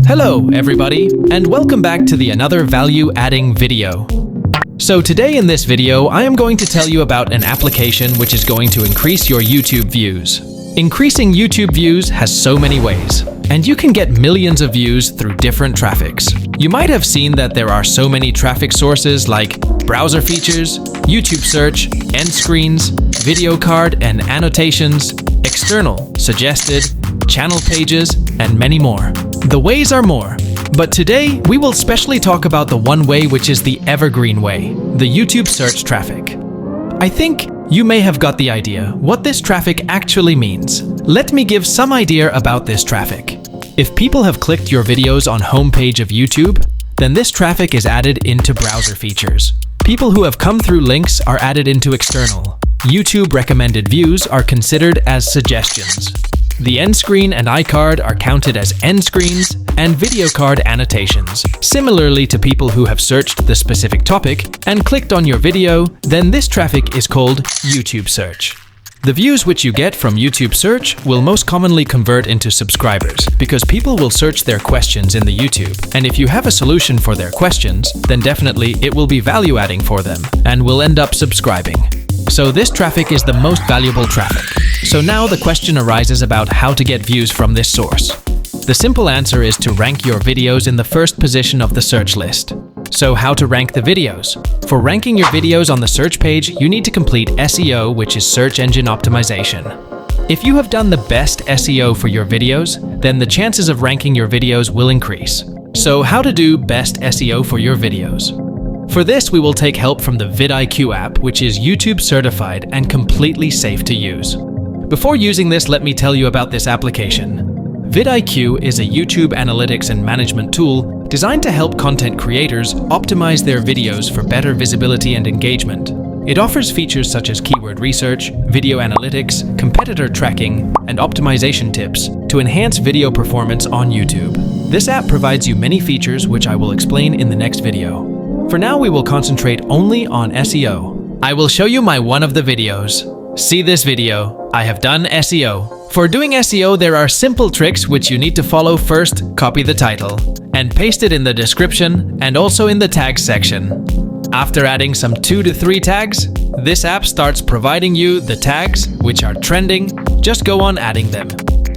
Hello everybody, and welcome back to another value-adding video. So today in this video, I am going to tell you about an application which is going to increase your YouTube views. Increasing YouTube views has so many ways, and you can get millions of views through different traffics. You might have seen that there are so many traffic sources like browser features, YouTube search, end screens, video card and annotations, external, suggested, channel pages, and many more. The ways are more, but today we will specially talk about the one way which is the evergreen way, the YouTube search traffic. I think you may have got the idea what this traffic actually means. Let me give some idea about this traffic. If people have clicked your videos on homepage of YouTube, then this traffic is added into browser features. People who have come through links are added into external. YouTube recommended views are considered as suggestions. The end screen and iCard are counted as end screens and video card annotations. Similarly to people who have searched the specific topic and clicked on your video, then this traffic is called YouTube search. The views which you get from YouTube search will most commonly convert into subscribers because people will search their questions in the YouTube, and if you have a solution for their questions, then definitely it will be value-adding for them and will end up subscribing. So this traffic is the most valuable traffic. So now the question arises about how to get views from this source. The simple answer is to rank your videos in the first position of the search list. So how to rank the videos? For ranking your videos on the search page, you need to complete SEO, which is search engine optimization. If you have done the best SEO for your videos, then the chances of ranking your videos will increase. So how to do best SEO for your videos? For this, we will take help from the VidIQ app, which is YouTube certified and completely safe to use. Before using this, let me tell you about this application. VidIQ is a YouTube analytics and management tool designed to help content creators optimize their videos for better visibility and engagement. It offers features such as keyword research, video analytics, competitor tracking, and optimization tips to enhance video performance on YouTube. This app provides you many features which I will explain in the next video. For now, we will concentrate only on SEO. I will show you one of the videos. See this video. I have done SEO. For doing SEO, there are simple tricks which you need to follow. First, copy the title and paste it in the description and also in the tags section. After adding some 2 to 3 tags, this app starts providing you the tags which are trending. Just go on adding them.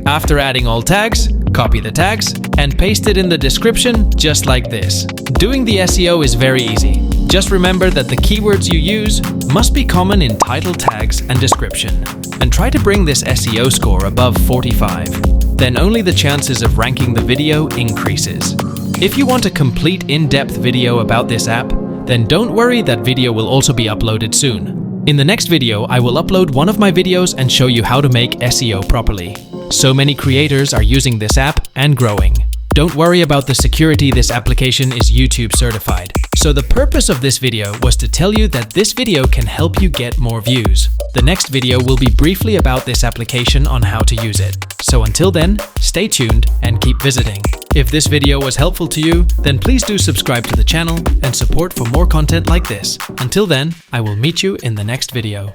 After adding all tags, copy the tags and paste it in the description just like this. Doing the SEO is very easy. Just remember that the keywords you use must be common in title tags and description, and try to bring this SEO score above 45. Then only the chances of ranking the video increases. If you want a complete in-depth video about this app, then don't worry, that video will also be uploaded soon. In the next video, I will upload one of my videos and show you how to make SEO properly. So many creators are using this app and growing. Don't worry about the security, this application is YouTube certified. So the purpose of this video was to tell you that this video can help you get more views. The next video will be briefly about this application on how to use it. So until then, stay tuned and keep visiting. If this video was helpful to you, then please do subscribe to the channel and support for more content like this. Until then, I will meet you in the next video.